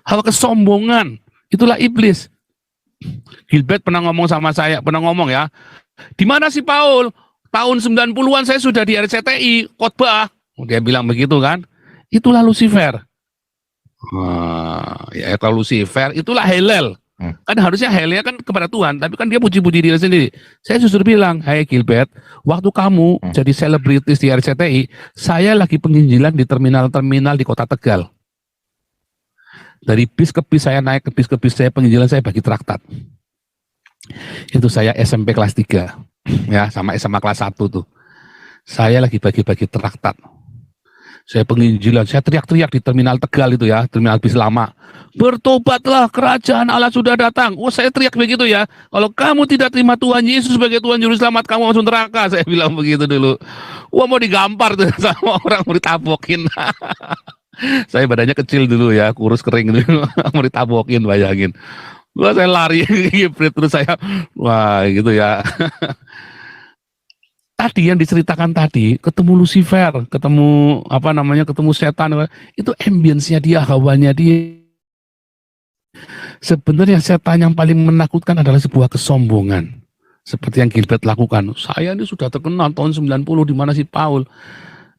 Hawa kesombongan, itulah iblis. Gilbert pernah ngomong sama saya, pernah ngomong ya, di mana si Paul? Tahun 90-an saya sudah di RCTI, khotbah. Dia bilang begitu kan. Itulah Lucifer. Ya kalau Lucifer, itulah Hillel. Kan harusnya Hillel kan kepada Tuhan, tapi kan dia puji-puji diri sendiri. Saya justru bilang, hai Gilbert, waktu kamu jadi selebritis di RCTI, saya lagi penginjilan di terminal-terminal di kota Tegal. Dari bis ke bis, saya naik ke bis, saya penginjilan, saya bagi traktat. Itu saya SMP kelas 3, ya, sama SMA kelas 1 tuh. Saya lagi bagi-bagi traktat. Saya penginjilan, saya teriak-teriak di terminal Tegal itu ya, terminal bis lama. Bertobatlah, kerajaan Allah sudah datang. Oh, saya teriak begitu ya. Kalau kamu tidak terima Tuhan Yesus sebagai Tuhan Juru Selamat, kamu langsung neraka. Saya bilang begitu dulu. Wah, mau digampar tuh sama orang, mau ditabokin. Saya badannya kecil dulu ya, kurus kering dulu. Mau ditabokin, bayangin. Wah, saya lari terus saya, wah gitu ya. Tadi yang diceritakan tadi, ketemu Lucifer, ketemu apa namanya, ketemu setan, itu ambience-nya dia, hawanya dia. Sebenarnya setan yang paling menakutkan adalah sebuah kesombongan. Seperti yang Gilbert lakukan. Saya ini sudah terkenal tahun 90, di mana si Paul.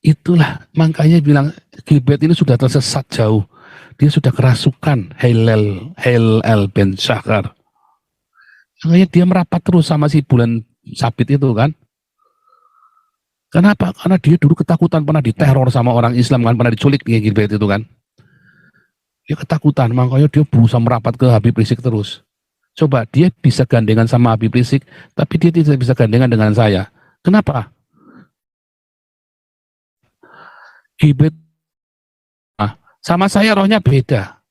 Itulah, makanya bilang Gilbert ini sudah tersesat jauh. Dia sudah kerasukan Hillel Ben Shahar. Makanya dia merapat terus sama si bulan sabit itu kan. Kenapa? Karena dia dulu ketakutan, pernah diteror sama orang Islam kan, pernah diculik kayak Gilbert itu kan. Dia ketakutan, makanya dia berusaha merapat ke Habib Rizik terus. Coba, dia bisa gandengan sama Habib Rizik, tapi dia tidak bisa gandengan dengan saya. Kenapa? Gilbert sama saya rohnya beda.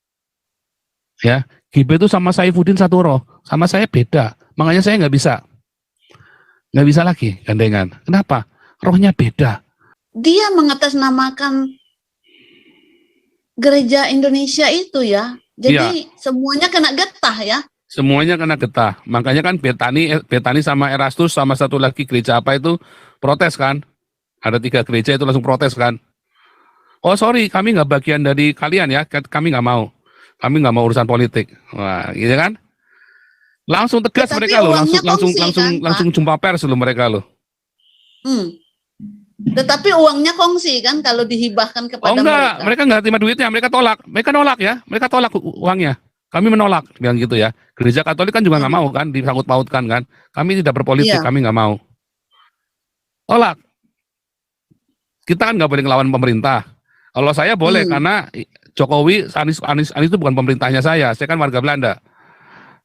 Ya, Gilbert itu sama Saifuddin satu roh, sama saya beda. Makanya saya nggak bisa lagi gandengan. Kenapa? Rohnya beda. Dia mengatasnamakan gereja Indonesia itu ya. Jadi semuanya kena getah ya. Semuanya kena getah. Makanya kan Betani sama Erastus sama satu lagi gereja apa itu protes kan. Ada 3 gereja itu langsung protes kan. Oh sorry, kami nggak bagian dari kalian ya, kami nggak mau. Kami nggak mau urusan politik. Wah, gitu kan? Langsung tegas mereka loh, langsung jumpa pers loh mereka loh. Tetapi uangnya kongsi kan kalau dihibahkan kepada mereka nggak terima duitnya, mereka nolak ya, mereka tolak uangnya. Kami menolak, bilang gitu ya. Gereja Katolik kan juga nggak mau kan, disangkut pautkan kan. Kami tidak berpolitik, kami nggak mau. Tolak. Kita kan nggak boleh ngelawan pemerintah. Kalau saya boleh karena Jokowi, Anies itu bukan pemerintahnya saya kan warga Belanda.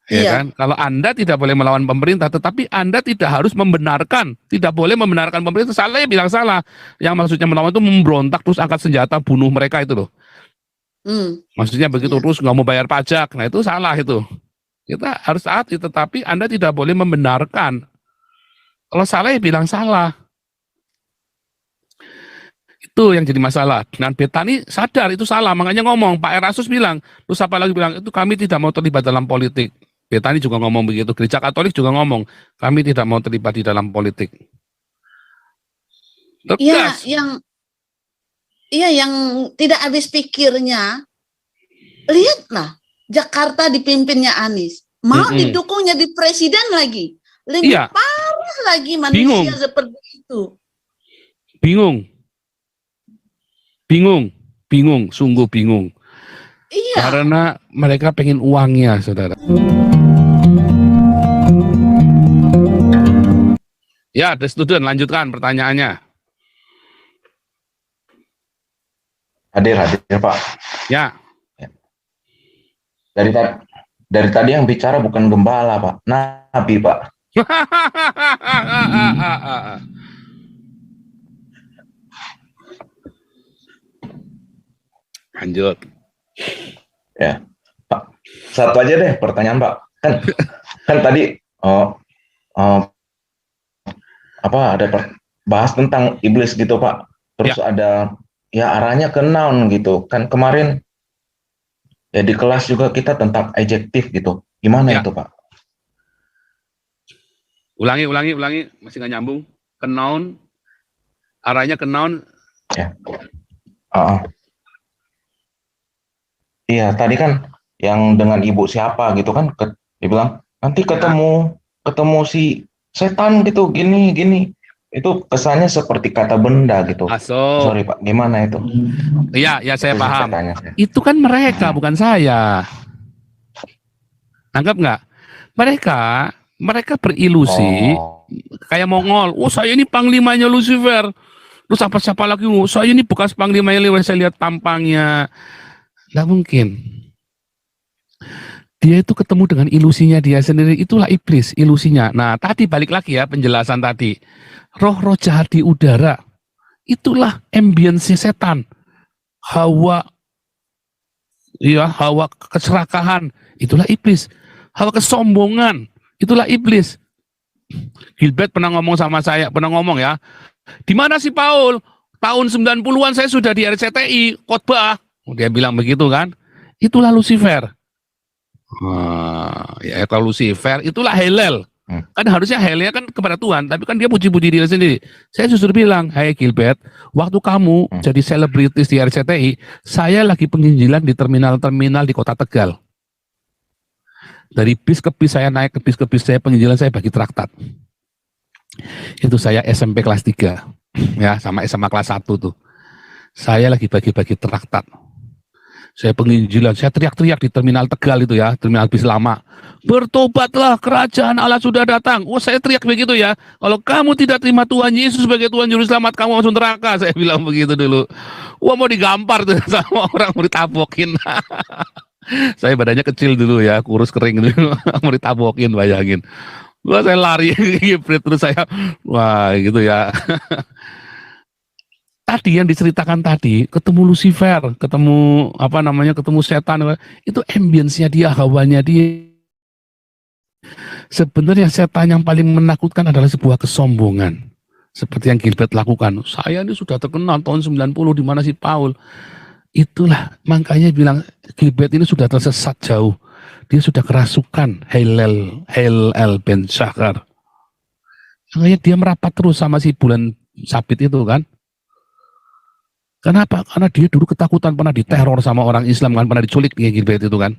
Ya kan? Kalau Anda tidak boleh melawan pemerintah, tetapi Anda tidak harus membenarkan, tidak boleh membenarkan pemerintah. Salah ya bilang salah. Yang maksudnya melawan itu memberontak terus angkat senjata bunuh mereka itu loh. Maksudnya begitu terus nggak mau bayar pajak. Nah itu salah itu. Kita harus taati, tetapi Anda tidak boleh membenarkan. Kalau salah ya bilang salah. Itu yang jadi masalah. Dan Betani sadar itu salah, makanya ngomong. Pak Erastus bilang, terus apa lagi bilang, itu kami tidak mau terlibat dalam politik. Betani juga ngomong begitu. Gereja Katolik juga ngomong, kami tidak mau terlibat di dalam politik. Tegas. Yang tidak habis pikirnya, lihatlah, Jakarta dipimpinnya Anies. Mau didukungnya di presiden lagi. Lebih parah lagi manusia seperti itu. Bingung, sungguh bingung. Karena mereka pengen uangnya, saudara. Ya, The Student, lanjutkan pertanyaannya. Hadir Pak. Ya. Dari tadi yang bicara bukan gembala Pak, nabi Pak. Lanjut. Ya, Pak. Satu aja deh pertanyaan Pak. Kan tadi ada bahas tentang iblis gitu Pak. Terus ada arahnya ke noun gitu. Kan kemarin ya di kelas juga kita tentang adjektif gitu. Gimana itu Pak? Ulangi, masih nggak nyambung. Ke noun, arahnya ke noun. Ya. Iya, tadi kan yang dengan ibu siapa gitu kan, dia bilang nanti ketemu si setan gitu, gini gini. Itu kesannya seperti kata benda gitu. Masuk. Sorry Pak, gimana itu? Iya, ya saya Itu sih paham. pertanyaan saya. Itu kan mereka, Mm-mm. bukan saya. Anggap nggak? Mereka, mereka berilusi Oh, kayak Mongol. Oh, saya ini panglimanya Lucifer. Terus siapa lagi? Oh, saya ini bekas panglimanya Lucifer. Saya lihat tampangnya. Nggak mungkin. Dia itu ketemu dengan ilusinya dia sendiri. Itulah iblis, ilusinya. Nah, tadi balik lagi ya penjelasan tadi. Roh-roh jahat di udara. Itulah ambience setan. Hawa, ya, hawa keserakahan. Itulah iblis. Hawa kesombongan. Itulah iblis. Gilbert pernah ngomong sama saya, pernah ngomong ya. Di mana si Paul? Tahun 90-an saya sudah di RCTI, khotbah. Dia bilang begitu kan. Itulah Lucifer. Ya kalau Lucifer itulah Hillel. Kan harusnya Hillelnya kan kepada Tuhan, tapi kan dia puji-puji diri sendiri. Saya justru bilang, hai Gilbert, waktu kamu jadi selebritis di RCTI, saya lagi penginjilan di terminal-terminal di kota Tegal. Dari bis ke bis saya naik, ke bis saya penginjilan, saya bagi traktat. Itu saya SMP kelas 3, ya, sama SMA kelas 1 tuh. Saya lagi bagi-bagi traktat. Saya penginjilan, saya teriak-teriak di terminal Tegal itu ya, terminal bis lama. Bertobatlah, kerajaan Allah sudah datang. Oh, saya teriak begitu ya. Kalau kamu tidak terima Tuhan Yesus sebagai Tuhan Juru Selamat, kamu masuk neraka. Saya bilang begitu dulu. Wah, mau digampar tuh sama orang, mau ditabokin. Saya badannya kecil dulu ya, kurus kering dulu. Mau ditabokin, bayangin. Wah, saya lari, terus saya, wah gitu ya. Tadi yang diceritakan tadi, ketemu Lucifer, ketemu apa namanya, ketemu setan, itu ambience-nya dia, hawanya dia. Sebenarnya setan yang paling menakutkan adalah sebuah kesombongan. Seperti yang Gilbert lakukan. Saya ini sudah terkenal tahun 90, di mana si Paul. Itulah, makanya bilang Gilbert ini sudah tersesat jauh. Dia sudah kerasukan Hillel Ben Shahar. Makanya dia merapat terus sama si bulan sabit itu kan. Kenapa? Karena dia dulu ketakutan, pernah diteror sama orang Islam kan, pernah diculik kayak Gilbert itu kan.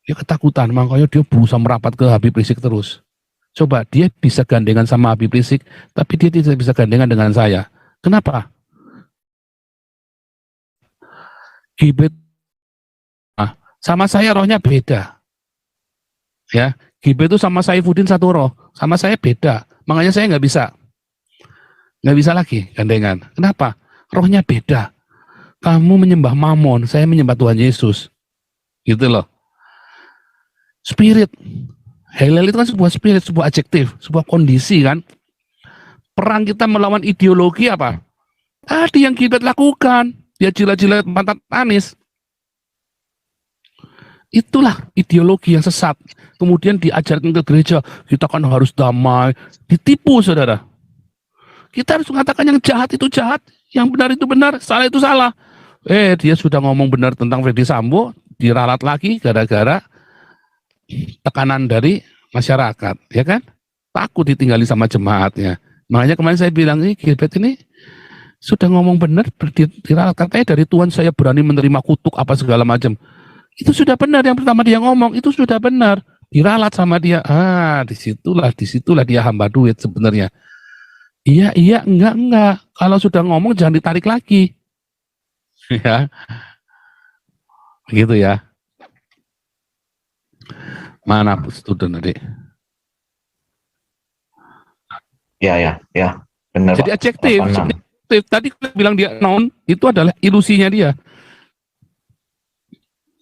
Dia ketakutan, makanya dia berusaha merapat ke Habib Rizik terus. Coba, dia bisa gandengan sama Habib Rizik, tapi dia tidak bisa gandengan dengan saya. Kenapa? Gilbert sama saya rohnya beda. Ya, Gilbert itu sama Saifuddin satu roh, sama saya beda. Makanya saya nggak bisa lagi gandengan. Kenapa? Rohnya beda. Kamu menyembah Mamon, saya menyembah Tuhan Yesus. Gitu loh. Spirit. Hillel itu kan sebuah spirit, sebuah adjektif, sebuah kondisi kan. Perang kita melawan ideologi apa? Tadi yang kita lakukan. Dia jilat-jilat pantat Anies. Itulah ideologi yang sesat. Kemudian diajarkan ke gereja, kita kan harus damai. Ditipu, saudara. Kita harus mengatakan yang jahat itu jahat, yang benar itu benar, salah itu salah. Dia sudah ngomong benar tentang Freddy Sambo, diralat lagi gara-gara tekanan dari masyarakat, ya kan? Takut ditinggali sama jemaatnya. Makanya kemarin saya bilang, Gilbert ini sudah ngomong benar, diralat. Katanya dari Tuhan saya berani menerima kutuk apa segala macam. Itu sudah benar, yang pertama dia ngomong, itu sudah benar. Diralat sama dia. Disitulah dia hamba duit sebenarnya. Iya, enggak. Kalau sudah ngomong jangan ditarik lagi. Ya. Gitu ya. Mana student tadi? Ya, benar. Jadi adjektif. Tadi bilang dia noun, itu adalah ilusinya dia.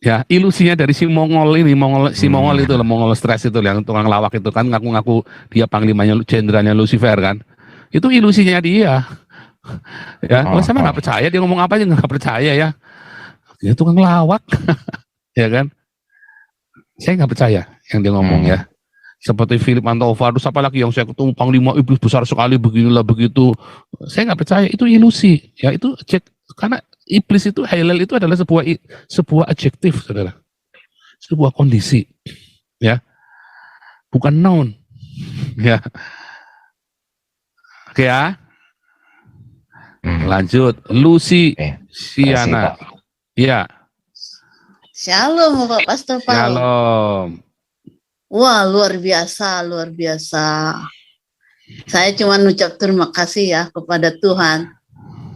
Ya, ilusinya dari si Mongol ini, si Mongol itu, Mongol stres itu, yang tukang lawak itu kan, ngaku-ngaku dia panglimanya, jenderalnya Lucifer kan. Itu ilusinya dia. Ya, kalau saya nggak percaya dia ngomong apa aja nggak percaya ya. Dia tukang lawak, ya kan. Saya nggak percaya yang dia ngomong ya. Seperti Philip Antofa, terus apa lagi yang saya ketemu panglima iblis besar sekali beginilah begitu. Saya nggak percaya, itu ilusi. Ya itu karena iblis itu, Hillel itu adalah sebuah adjektif, saudara. Sebuah kondisi, ya, bukan noun, ya. Oke ya. Lanjut, Lucy Siana. Ya. Shalom Bapak Pastor Paul. Shalom. Wah, luar biasa, luar biasa. Saya cuma ucap terima kasih ya kepada Tuhan.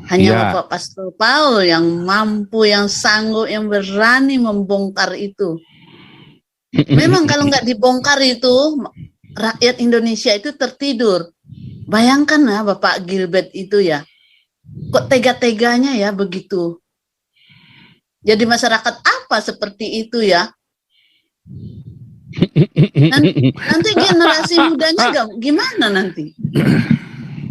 Hanya Ya. Bapak Pastor Paul yang mampu, yang sanggup, yang berani membongkar itu. Memang kalau nggak dibongkar itu, rakyat Indonesia itu tertidur. Bayangkan ya Bapak Gilbert itu ya. Kok tega-teganya ya begitu. Jadi masyarakat apa seperti itu ya? Nanti generasi mudanya gimana nanti?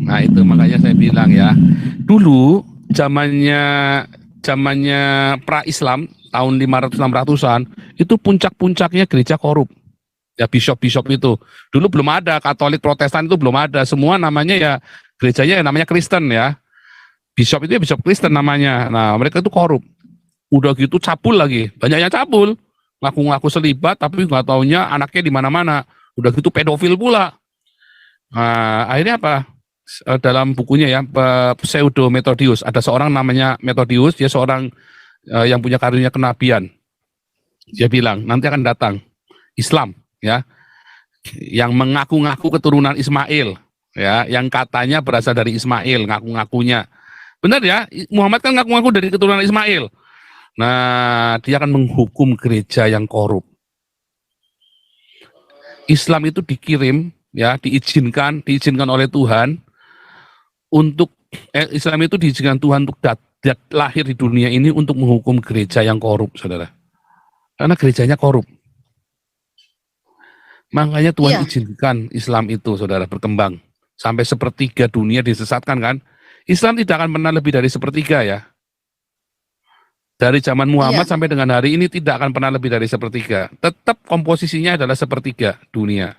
Nah itu makanya saya bilang ya, dulu zamannya pra-Islam tahun 500-600-an itu puncak-puncaknya gereja korup. Ya bishop-bishop itu. Dulu belum ada Katolik Protestan, itu belum ada. Semua namanya ya gerejanya namanya Kristen ya. Bishop itu ya bishop Kristen namanya. Nah, mereka itu korup. Udah gitu cabul lagi. Banyak yang cabul. Ngaku-ngaku selibat tapi nggak taunya anaknya di mana-mana. Udah gitu pedofil pula. Nah, akhirnya apa? Dalam bukunya ya, Pseudo Methodius, ada seorang namanya Methodius, dia seorang yang punya karunia kenabian. Dia bilang, nanti akan datang Islam ya, yang mengaku-ngaku keturunan Ismail ya, yang katanya berasal dari Ismail, ngaku-ngakunya. Benar ya, Muhammad kan ngaku-ngaku dari keturunan Ismail. Nah, dia akan menghukum gereja yang korup. Islam itu dikirim ya, diizinkan oleh Tuhan untuk Islam itu diizinkan Tuhan untuk lahir di dunia ini untuk menghukum gereja yang korup, saudara. Karena gerejanya korup. Makanya Tuhan izinkan Islam itu, saudara, berkembang. Sampai sepertiga dunia disesatkan kan. Islam tidak akan pernah lebih dari sepertiga ya. Dari zaman Muhammad sampai dengan hari ini tidak akan pernah lebih dari sepertiga. Tetap komposisinya adalah sepertiga dunia.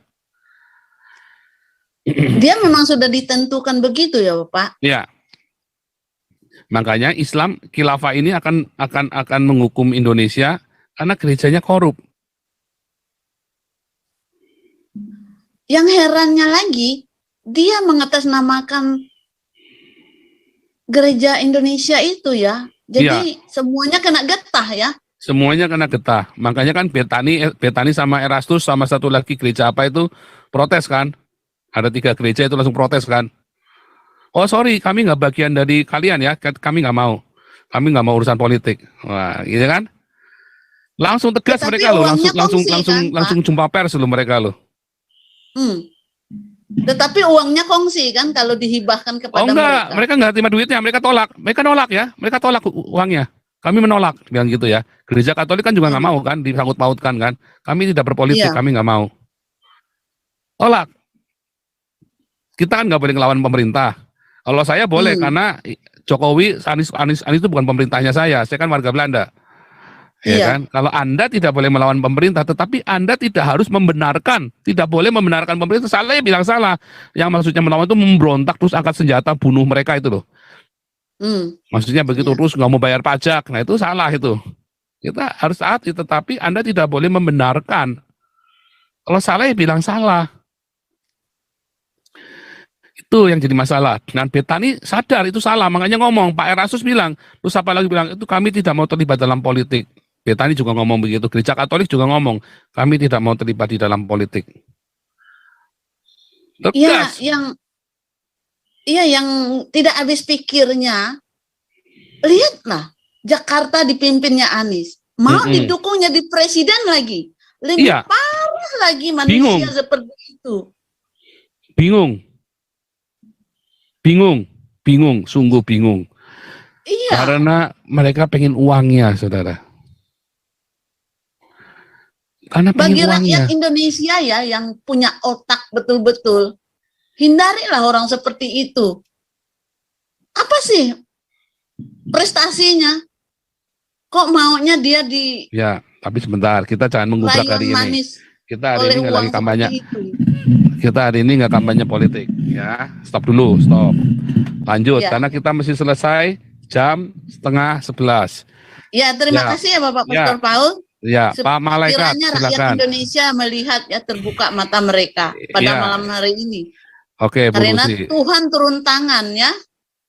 Dia memang sudah ditentukan begitu ya Bapak? Ya. Makanya Islam khilafah ini akan menghukum Indonesia karena gerejanya korup. Yang herannya lagi, dia mengatasnamakan gereja Indonesia itu ya. Jadi semuanya kena getah ya. Semuanya kena getah. Makanya kan Betani sama Erastus sama satu lagi gereja apa itu protes kan. Ada 3 gereja itu langsung protes kan. Oh sorry, kami nggak bagian dari kalian ya. Kami nggak mau. Kami nggak mau urusan politik. Wah, gitu kan? Langsung tegas mereka loh. Langsung jumpa pers loh mereka loh. Tetapi uangnya kongsi kan kalau dihibahkan kepada mereka. Oh enggak, mereka nggak terima duitnya, mereka tolak. Mereka nolak ya, mereka tolak uangnya. Kami menolak, bilang gitu ya. Gereja Katolik kan juga nggak mau kan, disangkut pautkan kan. Kami tidak berpolitik, kami nggak mau. Tolak. Kita kan nggak boleh ngelawan pemerintah. Kalau saya boleh karena Jokowi, Anies itu bukan pemerintahnya saya kan warga Belanda. Ya kan? Kalau Anda tidak boleh melawan pemerintah, tetapi Anda tidak harus membenarkan, tidak boleh membenarkan pemerintah. Salah ya bilang salah. Yang maksudnya melawan itu memberontak terus angkat senjata bunuh mereka itu loh. Maksudnya begitu terus nggak mau bayar pajak, nah itu salah itu. Kita harus taati, tetapi Anda tidak boleh membenarkan. Kalau salah ya bilang salah. Itu yang jadi masalah. Dan Betani sadar itu salah, makanya ngomong. Pak Erastus bilang, terus apa lagi bilang, itu kami tidak mau terlibat dalam politik. Betani juga ngomong begitu, gereja Katolik juga ngomong, kami tidak mau terlibat di dalam politik. Tegas. Yang tidak habis pikirnya, lihatlah, Jakarta dipimpinnya Anies, mau didukungnya di presiden lagi, lebih parah lagi manusia seperti itu. Bingung, sungguh bingung. Iya. Karena mereka pengen uangnya, saudara. Karena bagi rakyat Indonesia ya yang punya otak betul-betul, hindarilah orang seperti itu. Apa sih prestasinya? Kok maunya dia di? Ya, tapi sebentar, kita jangan mengubrak hari ini. Kita hari ini nggak lagi kampanye. Kita hari ini nggak kampanye politik, ya. Stop dulu, stop. Lanjut, karena kita mesti selesai jam 10:30. Ya, terima kasih ya Bapak Pastor Paul. Ya, Pak Malaikat, silakan. Rakyat Indonesia melihat ya terbuka mata mereka pada malam hari ini. Oke, Bu karena Lucy. Tuhan turun tangan ya.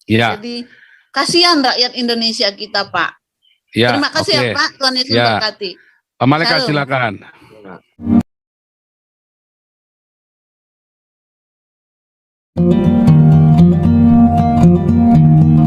Ya. Jadi kasihan rakyat Indonesia kita, Pak. Ya, Terima kasih ya Pak, Tuhan Yesus Ya. memberkati. Pak Malaikat Shalom. silakan.